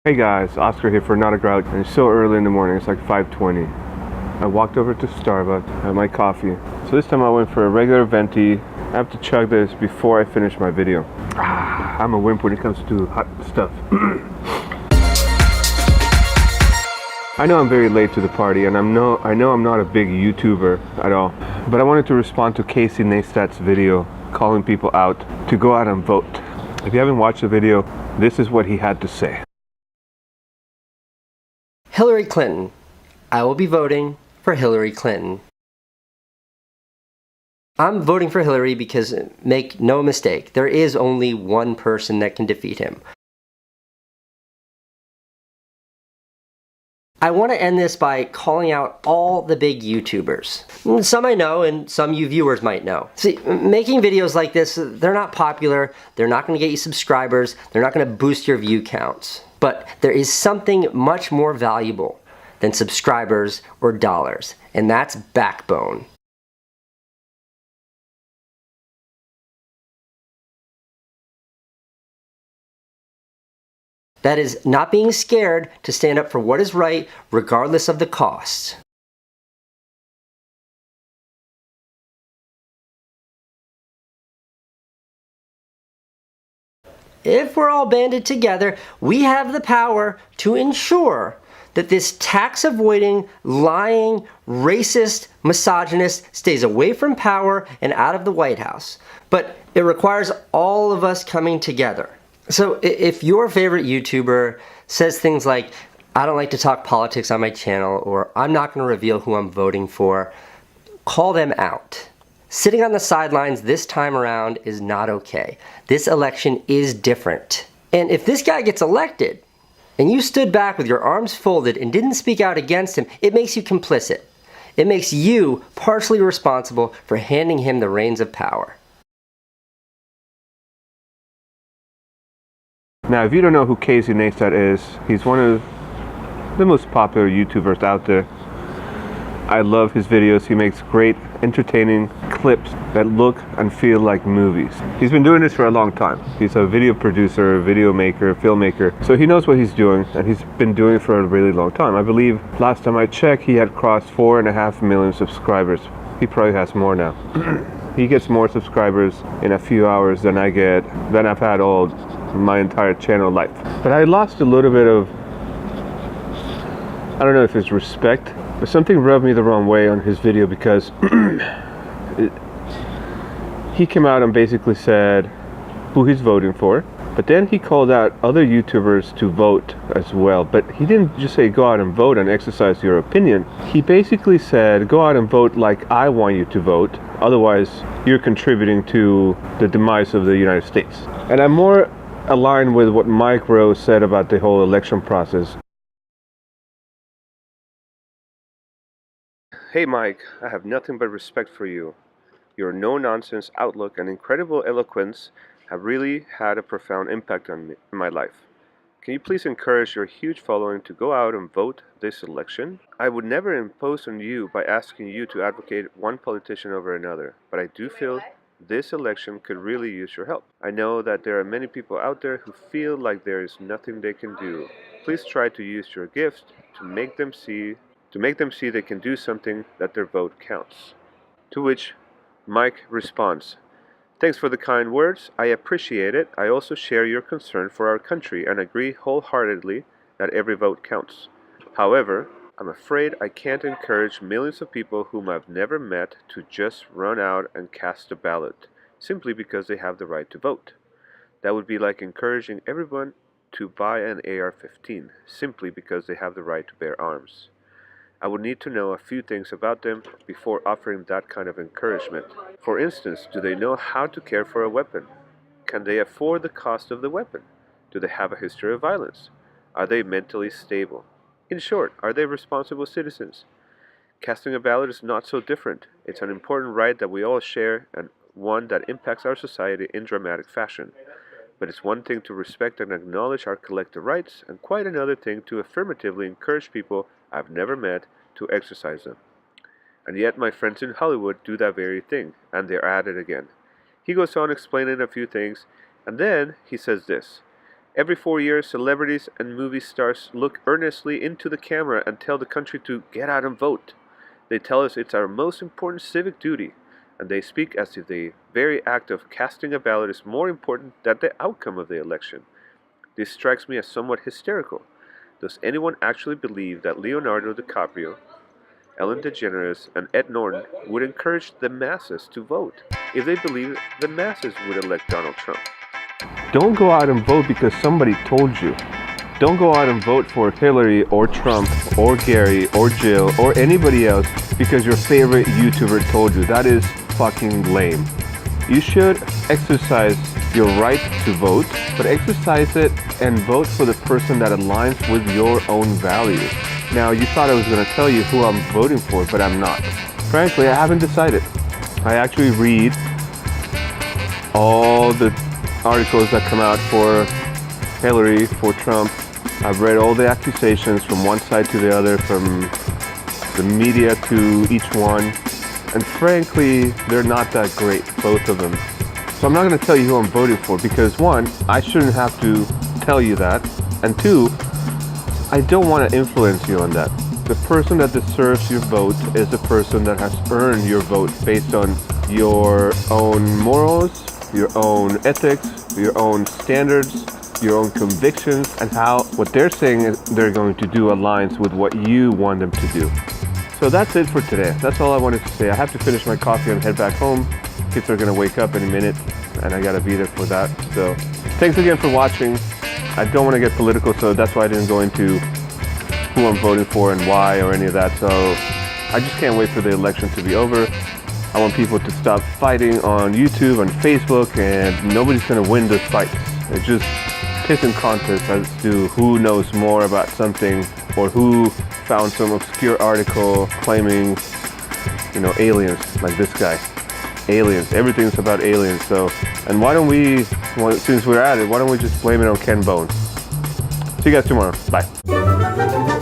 Hey guys, Oscar here for Not a Grouch, and it's so early in the morning, it's like 5:20. I walked over to Starbucks, had my coffee. So this time I went for a regular venti. I have to chug this before I finish my video. I'm a wimp when it comes to hot stuff. I know I'm very late to the party, and I know I'm not a big YouTuber at all, but I wanted to respond to Casey Neistat's video calling people out to go out and vote. If you haven't watched the video, this is what he had to say. Hillary Clinton. I will be voting for Hillary Clinton. I'm voting for Hillary because, make no mistake, there is only one person that can defeat him. I want to end this by calling out all the big YouTubers. Some I know and some you viewers might know. See, making videos like this, they're not popular, they're not going to get you subscribers, they're not going to boost your view counts. But there is something much more valuable than subscribers or dollars, and that's backbone. That is not being scared to stand up for what is right, regardless of the costs. If we're all banded together, we have the power to ensure that this tax-avoiding, lying, racist, misogynist stays away from power and out of the White House. But it requires all of us coming together. So if your favorite YouTuber says things like, I don't like to talk politics on my channel, or I'm not going to reveal who I'm voting for, call them out. Sitting on the sidelines this time around is not okay. This election is different. And if this guy gets elected, and you stood back with your arms folded and didn't speak out against him, it makes you complicit. It makes you partially responsible for handing him the reins of power. Now, if you don't know who Casey Neistat is, he's one of the most popular YouTubers out there. I love his videos. He makes great, entertaining clips that look and feel like movies. He's been doing this for a long time. He's a video producer, video maker, filmmaker. So he knows what he's doing, and he's been doing it for a really long time. I believe last time I checked, he had crossed 4.5 million subscribers. He probably has more now. He gets more subscribers in a few hours than I've had all my entire channel life. But I lost a little bit of, I don't know if it's respect, but something rubbed me the wrong way on his video because he came out and basically said who he's voting for, but then he called out other YouTubers to vote as well. But he didn't just say go out and vote and exercise your opinion. He basically said go out and vote like I want you to vote, otherwise you're contributing to the demise of the United States. And I'm more aligned with what Mike Rose said about the whole election process. Hey Mike, I have nothing but respect for you. Your no-nonsense outlook and incredible eloquence have really had a profound impact on me in my life. Can you please encourage your huge following to go out and vote this election? I would never impose on you by asking you to advocate one politician over another, but I do feel this election could really use your help. I know that there are many people out there who feel like there is nothing they can do. Please try to use your gift to make them see they can do something, that their vote counts. To which Mike responds, thanks for the kind words, I appreciate it. I also share your concern for our country and agree wholeheartedly that every vote counts. However, I'm afraid I can't encourage millions of people whom I've never met to just run out and cast a ballot, simply because they have the right to vote. That would be like encouraging everyone to buy an AR-15, simply because they have the right to bear arms. I would need to know a few things about them before offering that kind of encouragement. For instance, do they know how to care for a weapon? Can they afford the cost of the weapon? Do they have a history of violence? Are they mentally stable? In short, are they responsible citizens? Casting a ballot is not so different. It's an important right that we all share and one that impacts our society in dramatic fashion. But it's one thing to respect and acknowledge our collective rights, and quite another thing to affirmatively encourage people I've never met to exercise them. And yet my friends in Hollywood do that very thing, and they're at it again. He goes on explaining a few things, and then he says this: Every 4 years, celebrities and movie stars look earnestly into the camera and tell the country to get out and vote. They tell us it's our most important civic duty, and they speak as if the very act of casting a ballot is more important than the outcome of the election. This strikes me as somewhat hysterical. Does anyone actually believe that Leonardo DiCaprio, Ellen DeGeneres, and Ed Norton would encourage the masses to vote if they believe the masses would elect Donald Trump? Don't go out and vote because somebody told you. Don't go out and vote for Hillary or Trump or Gary or Jill or anybody else because your favorite YouTuber told you. That is fucking lame. You should exercise your right to vote, but exercise it and vote for the person that aligns with your own values. Now, you thought I was going to tell you who I'm voting for, but I'm not. Frankly, I haven't decided. I actually read all the articles that come out for Hillary, for Trump. I've read all the accusations from one side to the other, from the media to each one. And frankly, they're not that great, both of them. So I'm not going to tell you who I'm voting for because one, I shouldn't have to tell you that. And two, I don't want to influence you on that. The person that deserves your vote is the person that has earned your vote based on your own morals, your own ethics, your own standards, your own convictions, and how what they're saying is they're going to do aligns with what you want them to do. So that's it for today. That's all I wanted to say. I have to finish my coffee and head back home. Kids are going to wake up in a minute, and I got to be there for that. So thanks again for watching. I don't want to get political, so that's why I didn't go into who I'm voting for and why or any of that. So I just can't wait for the election to be over. I want people to stop fighting on YouTube and Facebook, and nobody's going to win this fight. It's just pissing contest as to who knows more about something or who found some obscure article claiming, aliens, like this guy. Aliens. Everything's about aliens. So, and why don't we, since we're at it, why don't we just blame it on Ken Bone? See you guys tomorrow. Bye.